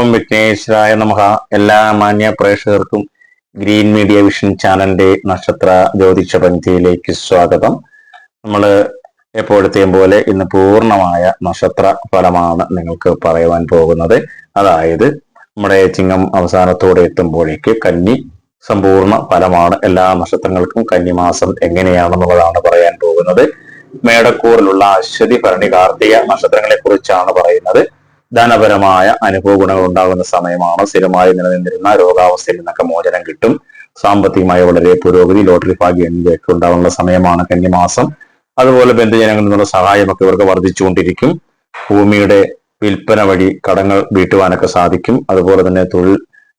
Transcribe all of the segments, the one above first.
ഓം വിഘ്നേശ്വരായ നമഃ. എല്ലാ മാന്യ പ്രേക്ഷകർക്കും ഗ്രീൻ മീഡിയ വിഷൻ ചാനലിന്റെ നക്ഷത്ര ജ്യോതിഷ പന്തിയിലേക്ക് സ്വാഗതം. നമ്മൾ എപ്പോഴത്തെയും പോലെ ഇന്ന് പൂർണ്ണമായ നക്ഷത്ര ഫലമാണ് നിങ്ങൾക്ക് പറയുവാൻ പോകുന്നത്. അതായത് നമ്മുടെ ചിങ്ങം അവസാനത്തോടെ എത്തുമ്പോഴേക്ക് കന്നി സമ്പൂർണ്ണ ഫലമാണ്. എല്ലാ നക്ഷത്രങ്ങൾക്കും കന്നിമാസം എങ്ങനെയാണെന്നുള്ളതാണ് പറയാൻ പോകുന്നത്. മേടക്കൂറിലുള്ള അശ്വതി, ഭരണി, കാർത്തിക നക്ഷത്രങ്ങളെ കുറിച്ചാണ് പറയുന്നത്. ധനപരമായ അനുഭവ ഗുണങ്ങൾ ഉണ്ടാകുന്ന സമയമാണ്. സ്ഥിരമായി നിലനിന്നിരുന്ന രോഗാവസ്ഥയിൽ നിന്നൊക്കെ മോചനം കിട്ടും. സാമ്പത്തികമായി വളരെ പുരോഗതി, ലോട്ടറി ഭാഗ്യം എന്നിവയൊക്കെ ഉണ്ടാകുന്ന സമയമാണ് കന്നിമാസം. അതുപോലെ ബന്ധുജനങ്ങളിൽ നിന്നുള്ള സഹായമൊക്കെ ഇവർക്ക് വർദ്ധിച്ചുകൊണ്ടിരിക്കും. ഭൂമിയുടെ വിൽപ്പന വഴി കടങ്ങൾ വീട്ടുവാനൊക്കെ സാധിക്കും. അതുപോലെ തന്നെ തൊഴിൽ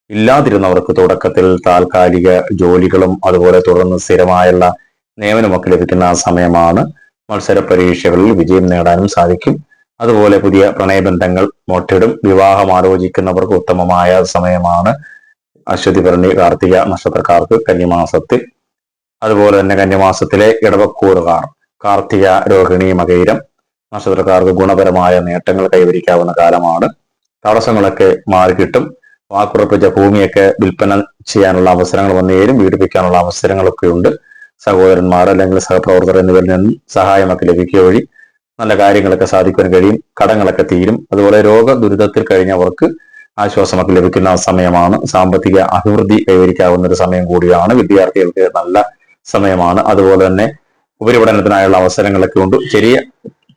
ഇല്ലാതിരുന്നവർക്ക് തുടക്കത്തിൽ താൽക്കാലിക ജോലികളും അതുപോലെ തുടർന്ന് സ്ഥിരമായുള്ള നിയമനമൊക്കെ ലഭിക്കുന്ന സമയമാണ്. മത്സര പരീക്ഷകളിൽ വിജയം നേടാനും സാധിക്കും. അതുപോലെ പുതിയ പ്രണയബന്ധങ്ങൾ മൊട്ടിടും. വിവാഹം ആലോചിക്കുന്നവർക്ക് ഉത്തമമായ സമയമാണ് അശ്വതി, ഭരണി, കാർത്തിക നക്ഷത്രക്കാർക്ക് കന്നിമാസത്തിൽ. അതുപോലെ തന്നെ കന്നിമാസത്തിലെ ഇടവക്കൂറുകാർ കാർത്തിക, രോഹിണി, മകയിരം നക്ഷത്രക്കാർക്ക് ഗുണപരമായ നേട്ടങ്ങൾ കൈവരിക്കാവുന്ന കാലമാണ്. തടസ്സങ്ങളൊക്കെ മാറിക്കിട്ടും. വാക്കുറപ്പിച്ച ഭൂമിയൊക്കെ വിൽപ്പന ചെയ്യാനുള്ള അവസരങ്ങൾ വന്നേരും. വീട് വയ്ക്കാനുള്ള അവസരങ്ങളൊക്കെ ഉണ്ട്. സഹോദരന്മാർ അല്ലെങ്കിൽ സഹപ്രവർത്തകർ എന്നിവരിൽ നിന്നും സഹായമൊക്കെ ലഭിക്കുക വഴി നല്ല കാര്യങ്ങളൊക്കെ സാധിക്കാൻ കഴിയും. കടങ്ങളൊക്കെ തീരും. അതുപോലെ രോഗ ദുരിതത്തിൽ കഴിഞ്ഞവർക്ക് ആശ്വാസമൊക്കെ ലഭിക്കുന്ന സമയമാണ്. സാമ്പത്തിക അഭിവൃദ്ധി കൈവരിക്കാവുന്ന ഒരു സമയം കൂടിയാണ്. വിദ്യാർത്ഥികൾക്ക് നല്ല സമയമാണ്. അതുപോലെ തന്നെ ഉപരിപഠനത്തിനായുള്ള അവസരങ്ങളൊക്കെ ഉണ്ട്.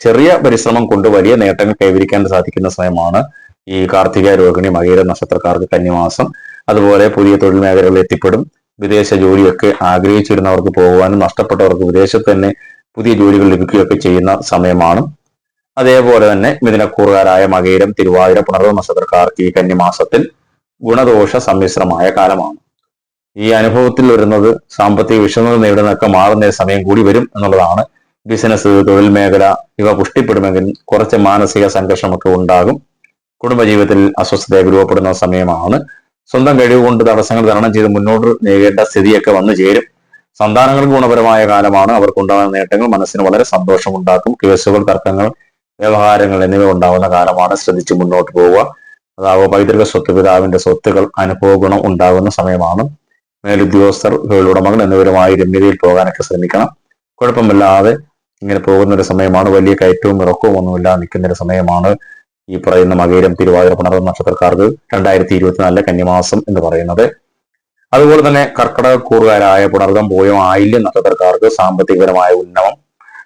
ചെറിയ പരിശ്രമം കൊണ്ട് വലിയ നേട്ടങ്ങൾ കൈവരിക്കാൻ സാധിക്കുന്ന സമയമാണ് ഈ കാർത്തിക, രോഹിണി, മകയിര നക്ഷത്രക്കാർക്ക് കന്നിമാസം. അതുപോലെ പുതിയ തൊഴിൽ മേഖലകളിൽ എത്തിപ്പെടും. വിദേശ ജോലിയൊക്കെ ആഗ്രഹിച്ചിരുന്നവർക്ക് പോകുവാനും നഷ്ടപ്പെട്ടവർക്ക് വിദേശത്ത് തന്നെ പുതിയ ജോലികൾ ലഭിക്കുകയൊക്കെ ചെയ്യുന്ന സമയമാണ്. അതേപോലെ തന്നെ മിഥുനക്കൂറുകാരായ മകയിരം, തിരുവാതിര, പുണർവ നക്ഷത്രക്കാർക്ക് ഈ കന്നിമാസത്തിൽ ഗുണദോഷ സമ്മിശ്രമായ കാലമാണ്. ഈ അനുഭവത്തിൽ വരുന്നത് സാമ്പത്തിക വിഷമങ്ങൾ നേടുന്നതൊക്കെ മാറുന്ന സമയം കൂടി വരും എന്നുള്ളതാണ്. ബിസിനസ്, തൊഴിൽ മേഖല ഇവ പുഷ്ടിപ്പെടുമെങ്കിലും കുറച്ച് മാനസിക സംഘർഷമൊക്കെ ഉണ്ടാകും. കുടുംബജീവിതത്തിൽ അസ്വസ്ഥത രൂപപ്പെടുന്ന സമയമാണ്. സ്വന്തം കഴിവ് കൊണ്ട് തടസ്സങ്ങൾ തരണം ചെയ്ത് മുന്നോട്ട് നീങ്ങേണ്ട സ്ഥിതിയൊക്കെ വന്നു ചേരും. സന്താനങ്ങൾക്ക് ഗുണപരമായ കാലമാണ്. അവർക്കുണ്ടാകുന്ന നേട്ടങ്ങൾ മനസ്സിന് വളരെ സന്തോഷമുണ്ടാക്കും. കേസുകൾ, തർക്കങ്ങൾ, വ്യവഹാരങ്ങൾ എന്നിവ ഉണ്ടാകുന്ന കാലമാണ്. ശ്രദ്ധിച്ച് മുന്നോട്ട് പോവുക. അതാവുക പൈതൃക സ്വത്ത്, പിതാവിന്റെ സ്വത്തുകൾ അനുഭവ ഗുണം ഉണ്ടാകുന്ന സമയമാണ്. മേലുദ്യോഗസ്ഥർ, തൊഴിലുടമകൾ എന്നിവരുമായി രമ്യതയിൽ പോകാനൊക്കെ ശ്രമിക്കണം. കുഴപ്പമില്ലാതെ ഇങ്ങനെ പോകുന്ന ഒരു സമയമാണ്. വലിയ കയറ്റവും ഇറക്കവും ഒന്നുമില്ലാതെ നിൽക്കുന്ന ഒരു സമയമാണ് ഈ പറയുന്ന മകയിരം, തിരുവാതിര, പുണർവ നക്ഷത്രക്കാർക്ക് 2024 കന്നിമാസം എന്ന് പറയുന്നത്. അതുപോലെ തന്നെ കർക്കിടകക്കൂറുകാരായ പുണർദം, പൂയം, ആയില്യം നക്ഷത്രക്കാർക്ക് സാമ്പത്തികപരമായ ഉന്നമം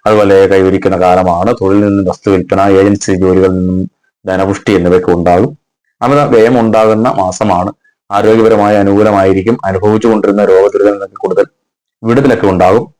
അതുപോലെ കൈവരിക്കുന്ന കാലമാണ്. തൊഴിൽ നിന്നും വസ്തു വിൽപ്പന, ഏജൻസി ജോലികളിൽ നിന്നും ധനപുഷ്ടി എന്നിവയൊക്കെ ഉണ്ടാകും. അമിത വ്യയം ഉണ്ടാകുന്ന മാസമാണ്. ആരോഗ്യപരമായ അനുകൂലമായിരിക്കും. അനുഭവിച്ചുകൊണ്ടിരുന്ന രോഗദുരിതങ്ങൾക്ക് കൂടുതൽ വിടുതലൊക്കെ ഉണ്ടാകും.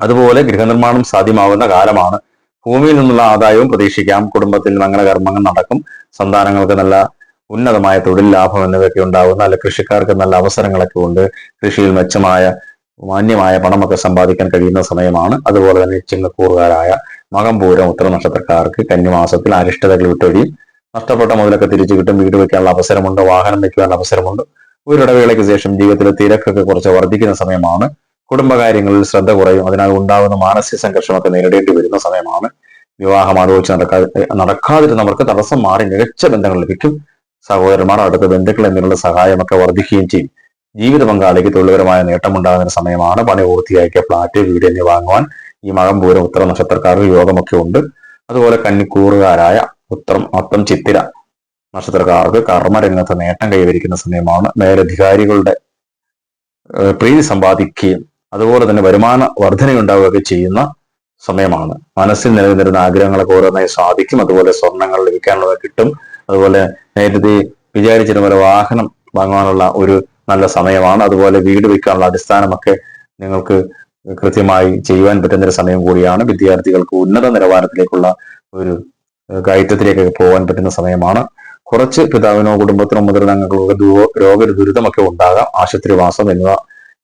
അതുപോലെ ഗൃഹനിർമ്മാണം സാധ്യമാകുന്ന കാലമാണ്. ഭൂമിയിൽ നിന്നുള്ള ആദായവും പ്രതീക്ഷിക്കാം. കുടുംബത്തിൽ മംഗളകർമ്മങ്ങൾ നടക്കും. സന്താനങ്ങൾക്ക് നല്ല ഉന്നതമായ തൊഴിൽ ലാഭം എന്നിവയൊക്കെ ഉണ്ടാകുന്ന, അല്ല കൃഷിക്കാർക്ക് നല്ല അവസരങ്ങളൊക്കെ ഉണ്ട്. കൃഷിയിൽ മെച്ചമായ മാന്യമായ പണമൊക്കെ സമ്പാദിക്കാൻ കഴിയുന്ന സമയമാണ്. അതുപോലെ തന്നെ ചിങ്ങക്കൂറുകാരായ മകം, പൂരം, ഉത്തര നക്ഷത്രക്കാർക്ക് കന്നിമാസത്തിൽ അരിഷ്ടതകൾ വിട്ടൊഴിയും. നഷ്ടപ്പെട്ട മുതലൊക്കെ തിരിച്ചു കിട്ടും. വീട് വയ്ക്കാനുള്ള അവസരമുണ്ട്. വാഹനം വയ്ക്കാനുള്ള അവസരമുണ്ട്. ഒരിടവേളയ്ക്ക് ശേഷം ജീവിതത്തിലെ തിരക്കൊക്കെ കുറച്ച് വർദ്ധിക്കുന്ന സമയമാണ്. കുടുംബകാര്യങ്ങളിൽ ശ്രദ്ധ കുറയും. അതിനാൽ ഉണ്ടാകുന്ന മാനസിക സംഘർഷമൊക്കെ നേരിടേണ്ടി വരുന്ന സമയമാണ്. വിവാഹം ആലോചിച്ച് നടക്കാതിരുന്നവർക്ക് തടസ്സം മാറി മികച്ച ബന്ധങ്ങൾ ലഭിക്കും. സഹോദരന്മാർ, അടുത്ത ബന്ധുക്കൾ എന്നിവരുടെ സഹായമൊക്കെ വർദ്ധിക്കുകയും ചെയ്യും. ജീവിത പങ്കാളിക്ക് തൊഴിൽപരമായ നേട്ടമുണ്ടാകുന്ന സമയമാണ്. പണി പൂർത്തിയാക്കിയ ഫ്ലാറ്റ്, വീട് എന്നിവ വാങ്ങുവാൻ ഈ മകം, പൂരം, ഉത്തര നക്ഷത്രക്കാർക്ക് യോഗമൊക്കെ ഉണ്ട്. അതുപോലെ കന്നിക്കൂറുകാരായ ഉത്രം, അത്തം, ചിത്തിര നക്ഷത്രക്കാർക്ക് കർമ്മരംഗത്ത് നേട്ടം കൈവരിക്കുന്ന സമയമാണ്. മേലധികാരികളുടെ പ്രീതി സമ്പാദിക്കുകയും അതുപോലെ തന്നെ വരുമാന വർധനയുണ്ടാവുകയൊക്കെ ചെയ്യുന്ന സമയമാണ്. മനസ്സിൽ നിലനിന്നിരുന്ന ആഗ്രഹങ്ങളൊക്കെ ഓരോന്നായി സാധിക്കും. അതുപോലെ സ്വർണ്ണങ്ങൾ ലഭിക്കാനുള്ളത് കിട്ടും. അതുപോലെ നേരത്തെ വിചാരിച്ചിരുന്ന പോലെ വാഹനം വാങ്ങാനുള്ള ഒരു നല്ല സമയമാണ്. അതുപോലെ വീട് വയ്ക്കാനുള്ള അടിസ്ഥാനമൊക്കെ നിങ്ങൾക്ക് കൃത്യമായി ചെയ്യുവാൻ പറ്റുന്ന ഒരു സമയം കൂടിയാണ്. വിദ്യാർത്ഥികൾക്ക് ഉന്നത നിലവാരത്തിലേക്കുള്ള ഒരു കയറ്റത്തിലേക്കൊക്കെ പോകാൻ പറ്റുന്ന സമയമാണ്. കുറച്ച് പിതാവിനോ കുടുംബത്തിനോ മുതിർന്ന അംഗങ്ങൾക്കോ രോഗ ദുരിതമൊക്കെ ഉണ്ടാകാം. ആശുപത്രിവാസം എന്നിവ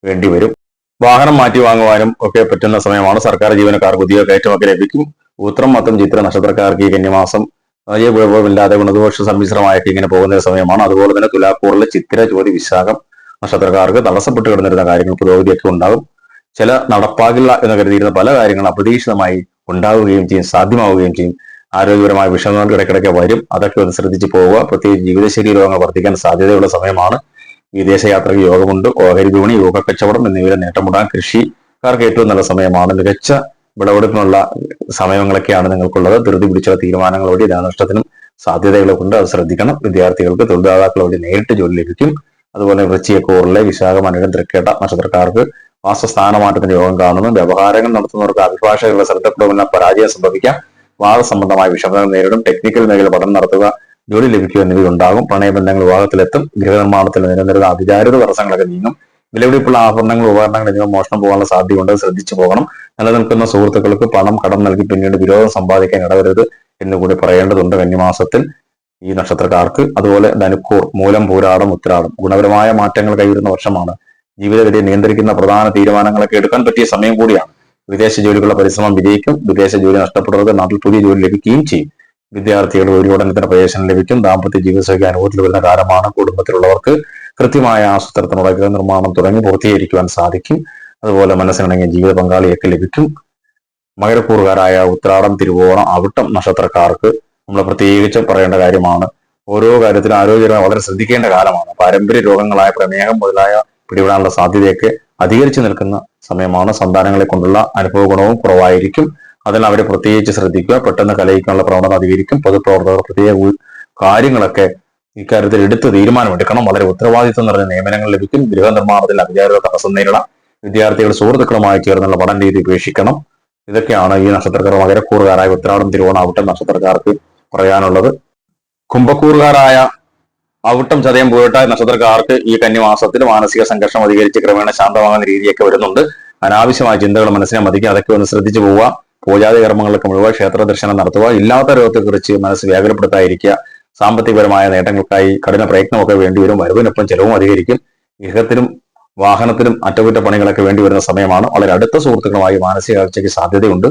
വേണ്ടിവരും. വാഹനം മാറ്റി വാങ്ങുവാനും ഒക്കെ പറ്റുന്ന സമയമാണ്. സർക്കാർ ജീവനക്കാർക്ക് പുതിയ കയറ്റമൊക്കെ ലഭിക്കും. ഉത്രം, അത്തം, ചിത്ര നക്ഷത്രക്കാർക്ക് ഈ കന്യമാസം വലിയ കുഴപ്പമില്ലാതെ ഗുണദോഷ സമ്മിശ്രമായിട്ട് ഇങ്ങനെ പോകുന്ന സമയമാണ്. അതുപോലെ തന്നെ തുലാക്കൂറിലെ ചിത്തിര, ചോതി, വിശാഖം നക്ഷത്രക്കാർക്ക് തടസ്സപ്പെട്ട് കിടന്നിരുന്ന കാര്യങ്ങൾ പുരോഗതിയൊക്കെ ഉണ്ടാകും. ചില നടപ്പാകില്ല എന്ന് കരുതിയിരുന്ന പല കാര്യങ്ങളും അപ്രതീക്ഷിതമായി ഉണ്ടാവുകയും ചെയ്യും, സാധ്യമാവുകയും ചെയ്യും. ആരോഗ്യപരമായ വിഷമങ്ങൾ ഇടയ്ക്കിടയ്ക്ക് വരും. അതൊക്കെ ഒന്ന് ശ്രദ്ധിച്ച് പോവുക. പ്രത്യേകിച്ച് ജീവിതശൈലി രോഗങ്ങൾ വർദ്ധിക്കാൻ സാധ്യതയുള്ള സമയമാണ്. വിദേശയാത്രയ്ക്ക് യോഗമുണ്ട്. ഓഹരി വിപണി, യോഗക്കച്ചവടം എന്നിവയിലെ നേട്ടമുണ്ടാകാൻ കൃഷിക്കാർക്ക് ഏറ്റവും നല്ല സമയമാണ്. മികച്ച വിളവെടുപ്പിനുള്ള സമയങ്ങളൊക്കെയാണ് നിങ്ങൾക്കുള്ളത്. ധൃതി പിടിച്ച തീരുമാനങ്ങൾ വഴി ധനനഷ്ടത്തിനും സാധ്യതകളെ കൊണ്ട് അത് ശ്രദ്ധിക്കണം. വിദ്യാർത്ഥികൾക്ക് തൊഴിൽദാതാക്കൾ വഴി നേരിട്ട് ജോലി ലഭിക്കും. അതുപോലെ വൃശ്ചികക്കൂറിലെ വിശാഖം, അനിഴം, തൃക്കേട്ട നക്ഷത്രക്കാർക്ക് വാസസ്ഥാനമാറ്റത്തിന്റെ യോഗം കാണുന്നു. വ്യവഹാരങ്ങൾ നടത്തുന്നവർക്ക് അഭിഭാഷകരുടെ ശ്രദ്ധക്കുറവിന് പരാജയം സംഭവിക്കാം. വാദസംബന്ധമായ വിഷമതകൾ നേരിടും. ടെക്നിക്കൽ മേഖല പഠനം നടത്തുക, ജോലി ലഭിക്കുക എന്നിവയുണ്ടാകും. പ്രണയബന്ധങ്ങൾ വിവാഹത്തിലെത്തും. ഗൃഹനിർമ്മാണത്തിൽ നിലനിന്നിരുന്ന അവിചാരിത തടസ്സങ്ങളൊക്കെ നീങ്ങും. വിലപിടിപ്പുള്ള ആഭരണങ്ങൾ, ഉപകരണങ്ങൾ എന്നിവ മോഷണം പോകാനുള്ള സാധ്യതയുണ്ട്. ശ്രദ്ധിച്ചു പോകണം. നിലനിൽക്കുന്ന സുഹൃത്തുക്കൾക്ക് പണം കടം നൽകി പിന്നീട് വിരോധം സമ്പാദിക്കാൻ ഇടവരരുത് എന്നുകൂടി പറയേണ്ടതുണ്ട് കന്നിമാസത്തിൽ ഈ നക്ഷത്രക്കാർക്ക്. അതുപോലെ ധനുക്കൂർ, മൂലം, പൂരാടം, ഉത്രാടം ഗുണപരമായ മാറ്റങ്ങൾ കൈവരുന്ന വർഷമാണ്. ജീവിതഗതിയെ നിയന്ത്രിക്കുന്ന പ്രധാന തീരുമാനങ്ങളൊക്കെ എടുക്കാൻ പറ്റിയ സമയം കൂടിയാണ്. വിദേശ ജോലികളുടെ പരിശ്രമം വിജയിക്കും. വിദേശ ജോലി നഷ്ടപ്പെട്ടവർക്ക് നാട്ടിൽ പുതിയ ജോലി ലഭിക്കുകയും ചെയ്യും. വിദ്യാർത്ഥികൾ ഒരുപഠനത്തിന് പ്രവേശനം ലഭിക്കും. ദാമ്പത്യ ജീവിതശൈലി അനുഭവത്തിൽ വരുന്ന കാലമാണ്. കുടുംബത്തിലുള്ളവർക്ക് കൃത്യമായ ആസൂത്രണത്തിനുള്ള ഗൃഹനിർമ്മാണം തുടങ്ങി പൂർത്തീകരിക്കുവാൻ സാധിക്കും. അതുപോലെ മനസ്സിനിണങ്ങിയ ജീവിത പങ്കാളിയൊക്കെ ലഭിക്കും. മകരക്കൂറുകാരായ ഉത്രാടം, തിരുവോണം, അവിട്ടം നക്ഷത്രക്കാർക്ക് നമ്മൾ പ്രത്യേകിച്ച് പറയേണ്ട കാര്യമാണ്. ഓരോ കാര്യത്തിലും ആരോഗ്യപരമായി വളരെ ശ്രദ്ധിക്കേണ്ട കാലമാണ്. പാരമ്പര്യ രോഗങ്ങളായ പ്രമേഹം മുതലായ പിടിപെടാനുള്ള സാധ്യതയൊക്കെ അധികരിച്ചു നിൽക്കുന്ന സമയമാണ്. സന്താനങ്ങളെ കൊണ്ടുള്ള അനുഭവ ഗുണവും കുറവായിരിക്കും. അതിൽ അവരെ പ്രത്യേകിച്ച് ശ്രദ്ധിക്കുക. പെട്ടെന്ന് കലയിക്കാനുള്ള പ്രവണത അധികരിക്കും. പൊതുപ്രവർത്തകർ പ്രത്യേക കാര്യങ്ങളൊക്കെ ഇക്കാര്യത്തിൽ എടുത്ത് തീരുമാനമെടുക്കണം. വളരെ ഉത്തരവാദിത്വം നിറഞ്ഞ നിയമനങ്ങൾ ലഭിക്കും. ഗൃഹനിർമ്മാണത്തിൽ അവിചാരിത തടസ്സം നേരിടാം. വിദ്യാർത്ഥികൾ സുഹൃത്തുക്കളുമായി ചേർന്നുള്ള പഠന രീതി ഉപേക്ഷിക്കണം. ഇതൊക്കെയാണ് ഈ നക്ഷത്രക്കാർ മകരക്കൂറുകാരായ ഉത്രാടം, തിരുവോണം, അവിട്ടം നക്ഷത്രക്കാർക്ക് പറയാനുള്ളത്. കുംഭക്കൂറുകാരായ അവിട്ടം, ചതയം, പൂരട്ടാതി നക്ഷത്രക്കാർക്ക് ഈ കന്നിമാസത്തിൽ മാനസിക സംഘർഷം അധികരിച്ച് ക്രമേണ ശാന്തമാകുന്ന രീതിയൊക്കെ വരുന്നുണ്ട്. അനാവശ്യമായ ചിന്തകൾ മനസ്സിനെ മതിക്കുക. അതൊക്കെ ഒന്ന് ശ്രദ്ധിച്ചു പോവുക. പൂജാതി കർമ്മങ്ങളൊക്കെ മുഴുവൻ ക്ഷേത്ര ദർശനം നടത്തുക. ഇല്ലാത്ത രോഗത്തെക്കുറിച്ച് മനസ്സ് വ്യാകുലപ്പെടുത്താതിരിക്കുക. സാമ്പത്തികപരമായ നേട്ടങ്ങൾക്കായി കഠിന പ്രയത്നമൊക്കെ വേണ്ടിവരും. വരവിനൊപ്പം ചെലവും അധികരിക്കും. ഗൃഹത്തിലും വാഹനത്തിലും അറ്റകുറ്റപ്പണികളൊക്കെ വേണ്ടി വരുന്ന സമയമാണ്. വളരെ അടുത്ത സുഹൃത്തുക്കളുമായി മാനസിക അകൽച്ചയ്ക്ക് സാധ്യതയുണ്ട്.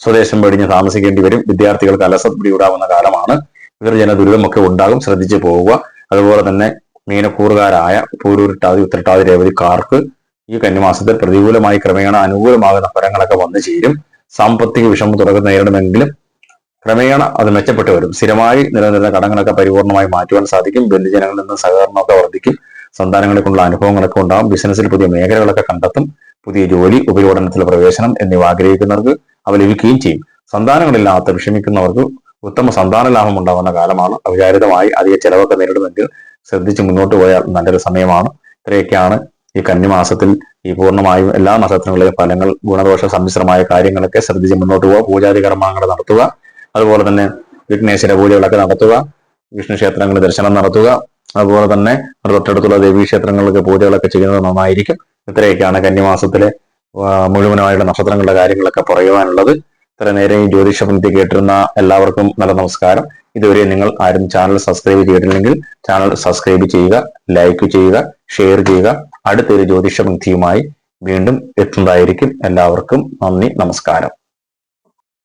സ്വദേശം വെടിഞ്ഞ് താമസിക്കേണ്ടി വരും. വിദ്യാർത്ഥികൾക്ക് അലസത പിടികൂടാവുന്ന കാലമാണ്. വിവർജന ദുരിതമൊക്കെ ഉണ്ടാകും. ശ്രദ്ധിച്ചു പോവുക. അതുപോലെ തന്നെ മീനക്കൂറുകാരായ പൂരുരുട്ടാതി, ഉത്രട്ടാതി, രേവതിക്കാർക്ക് ഈ കന്നിമാസത്തിൽ പ്രതികൂലമായി ക്രമേണ അനുകൂലമാകുന്ന ഫലങ്ങളൊക്കെ വന്നു ചേരും. സാമ്പത്തിക വിഷമം തുടക്കം നേരിടുമെങ്കിലും ക്രമേണ അത് മെച്ചപ്പെട്ടു വരും. സ്ഥിരമായി നിലനിന്നിരുന്ന കടങ്ങളൊക്കെ പരിപൂർണമായി മാറ്റുവാൻ സാധിക്കും. ബന്ധുജനങ്ങളിൽ നിന്ന് സഹകരണമൊക്കെ വർദ്ധിക്കും. സന്താനങ്ങളെ കൊണ്ടുള്ള അനുഭവങ്ങളൊക്കെ ഉണ്ടാകും. ബിസിനസ്സിൽ പുതിയ മേഖലകളൊക്കെ കണ്ടെത്തും. പുതിയ ജോലി, ഉപരിപഠനത്തിലെ പ്രവേശനം എന്നിവ ആഗ്രഹിക്കുന്നവർക്ക് അവ ലഭിക്കുകയും ചെയ്യും. സന്താനങ്ങളില്ലാത്ത വിഷമിക്കുന്നവർക്ക് ഉത്തമ സന്താന ലാഭം ഉണ്ടാകുന്ന കാലമാണ്. അവിചാരിതമായി അധിക ചെലവൊക്കെ നേരിടുമെങ്കിൽ ശ്രദ്ധിച്ച് മുന്നോട്ട് പോയാൽ നല്ലൊരു സമയമാണ്. ഇത്രയൊക്കെയാണ് ഈ കന്നിമാസത്തിൽ ഈ പൂർണ്ണമായും എല്ലാ നക്ഷത്രങ്ങളിലെയും ഫലങ്ങൾ. ഗുണദോഷ സമ്മിശ്രമായ കാര്യങ്ങളൊക്കെ ശ്രദ്ധിച്ച് മുന്നോട്ട് പോവുക. പൂജാതി കർമ്മങ്ങൾ നടത്തുക. അതുപോലെ തന്നെ വിഘ്നേശ്വര പൂജകളൊക്കെ നടത്തുക. വിഷ്ണു ക്ഷേത്രങ്ങളിൽ ദർശനം നടത്തുക. അതുപോലെ തന്നെ തൊട്ടടുത്തുള്ള ദേവീക്ഷേത്രങ്ങളിലൊക്കെ പൂജകളൊക്കെ ചെയ്യുന്നത് നന്നായിരിക്കും. ഇത്രയൊക്കെയാണ് കന്നിമാസത്തിലെ മുഴുവനായുള്ള നക്ഷത്രങ്ങളുടെ കാര്യങ്ങളൊക്കെ പറയുവാനുള്ളത്. ഇത്ര നേരം ഈ ജ്യോതിഷ പങ്ക്തി കേട്ടിരുന്ന എല്ലാവർക്കും നല്ല നമസ്കാരം. ഇതുവരെ നിങ്ങൾ ആരും ചാനൽ സബ്സ്ക്രൈബ് ചെയ്തിട്ടില്ലെങ്കിൽ ചാനൽ സബ്സ്ക്രൈബ് ചെയ്യുക, ലൈക്ക് ചെയ്യുക, ഷെയർ ചെയ്യുക. അടുത്തൊരു ജ്യോതിഷ പങ്ക്തിയുമായി വീണ്ടും എത്തുന്നതായിരിക്കും. എല്ലാവർക്കും നന്ദി, നമസ്കാരം.